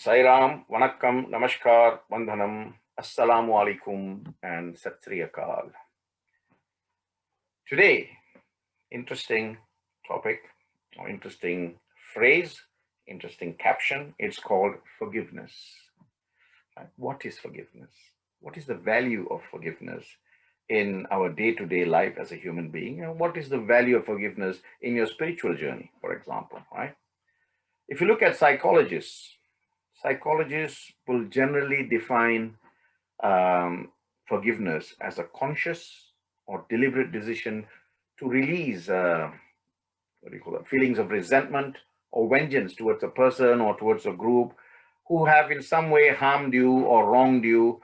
Sai Ram, Vanakkam, Namaskar, Vandhanam, Assalamu Alaikum, and Sat Sri Akal. Today, interesting topic, or interesting phrase, interesting caption. It's called forgiveness. What is forgiveness? What is the value of forgiveness in our day-to-day life as a human being? And what is the value of forgiveness in your spiritual journey, for example, right? If you look at psychologists will generally define forgiveness as a conscious or deliberate decision to release feelings of resentment or vengeance towards a person or towards a group who have in some way harmed you or wronged you,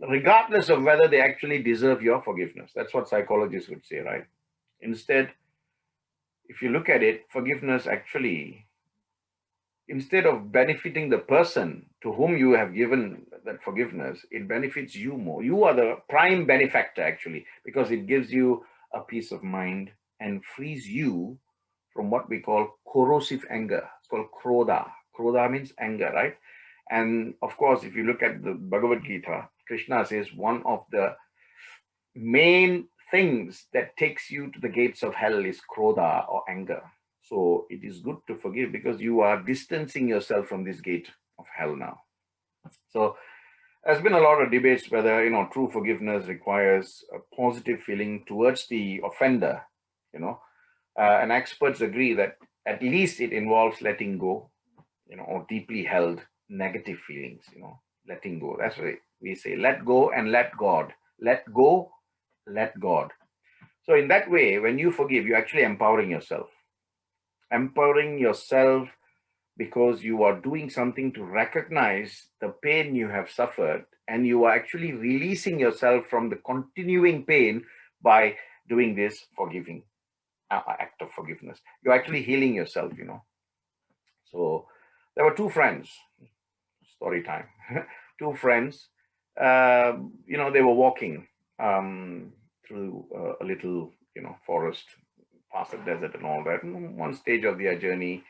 regardless of whether they actually deserve your forgiveness. That's what psychologists would say, right? Instead, if you look at it, forgiveness actually, instead of benefiting the person to whom you have given that forgiveness, it benefits you more. You are the prime benefactor, actually, because it gives you a peace of mind and frees you from what we call corrosive anger. It's called krodha. Krodha means anger, right? And of course, if you look at the Bhagavad Gita, Krishna says one of the main things that takes you to the gates of hell is krodha or anger. So it is good to forgive because you are distancing yourself from this gate of hell now. So there's been a lot of debates whether, true forgiveness requires a positive feeling towards the offender, and experts agree that at least it involves letting go, or deeply held negative feelings, letting go. That's why we say let go and let God. Let go, let God. So in that way, when you forgive, you're actually empowering yourself. Empowering yourself because you are doing something to recognize the pain you have suffered, and you are actually releasing yourself from the continuing pain by doing this forgiving act of forgiveness. You're actually healing yourself, So there were two friends, story time, two friends, they were walking through a little, forest, past the desert and all that. And one stage of their journey,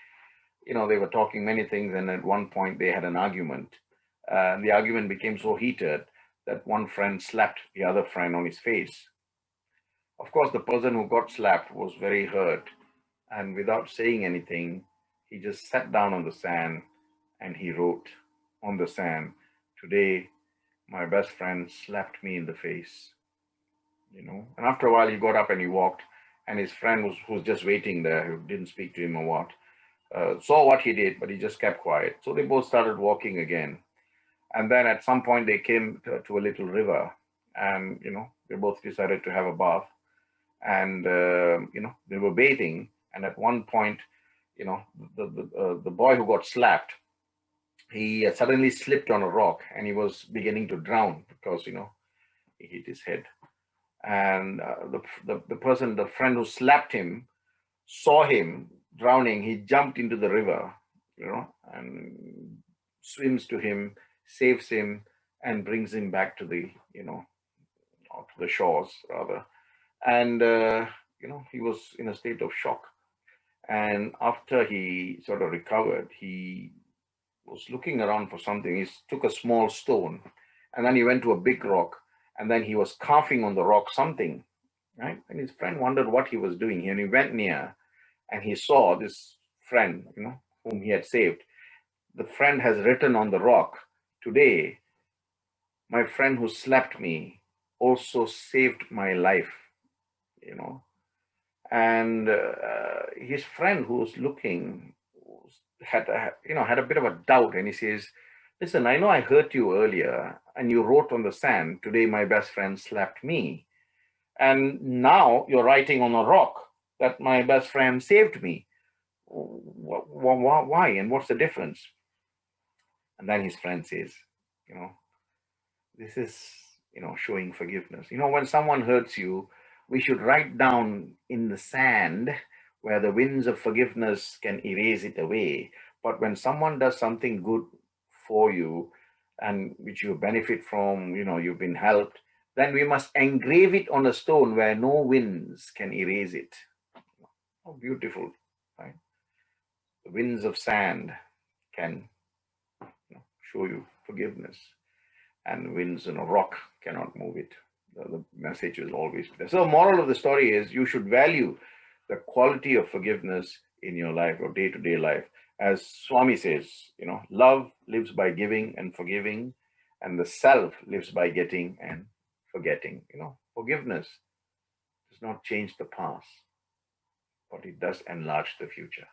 they were talking many things, and at one point they had an argument. The argument became so heated that one friend slapped the other friend on his face. Of course, the person who got slapped was very hurt, and without saying anything, he just sat down on the sand and he wrote on the sand, "Today, my best friend slapped me in the face." And after a while, he got up and he walked, and his friend who was just waiting there, who didn't speak to him or what, saw what he did, but he just kept quiet. So they both started walking again. And then at some point they came to a little river, and, they both decided to have a bath. And, they were bathing. And at one point, the boy who got slapped, he suddenly slipped on a rock and he was beginning to drown because, he hit his head. And the friend who slapped him, saw him drowning. He jumped into the river, and swims to him, saves him, and brings him back to the, or to the shores rather. And, he was in a state of shock. And after he sort of recovered, he was looking around for something. He took a small stone, and then he went to a big rock, and then he was carving on the rock something, right? And his friend wondered what he was doing. And he went near, and he saw this friend, whom he had saved. The friend has written on the rock, "Today, my friend who slapped me also saved my life," And his friend who was looking had a bit of a doubt, and he says, "Listen, I know I hurt you earlier, and you wrote on the sand, 'Today my best friend slapped me.' And now you're writing on a rock that my best friend saved me. Why? And what's the difference?" And then his friend says, "This is, showing forgiveness. When someone hurts you, we should write down in the sand where the winds of forgiveness can erase it away. But when someone does something good for you and which you benefit from, you've been helped, then we must engrave it on a stone where no winds can erase it." How beautiful, right? The winds of sand can show you forgiveness. And winds and a rock cannot move it. The message will always be there. So, moral of the story is you should value the quality of forgiveness in your life or day-to-day life. As Swami says, love lives by giving and forgiving, and the self lives by getting and forgetting. Forgiveness does not change the past, but it does enlarge the future.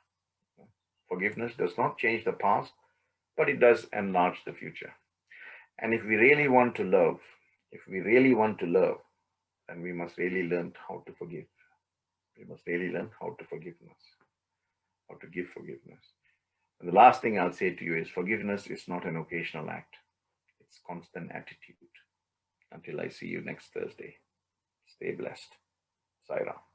Forgiveness does not change the past, but it does enlarge the future. And if we really want to love, then we must really learn how to forgive. We must really learn how to forgiveness, how to give forgiveness. And the last thing I'll say to you is forgiveness is not an occasional act. It's constant attitude. Until I see you next Thursday, stay blessed. Sai Ram.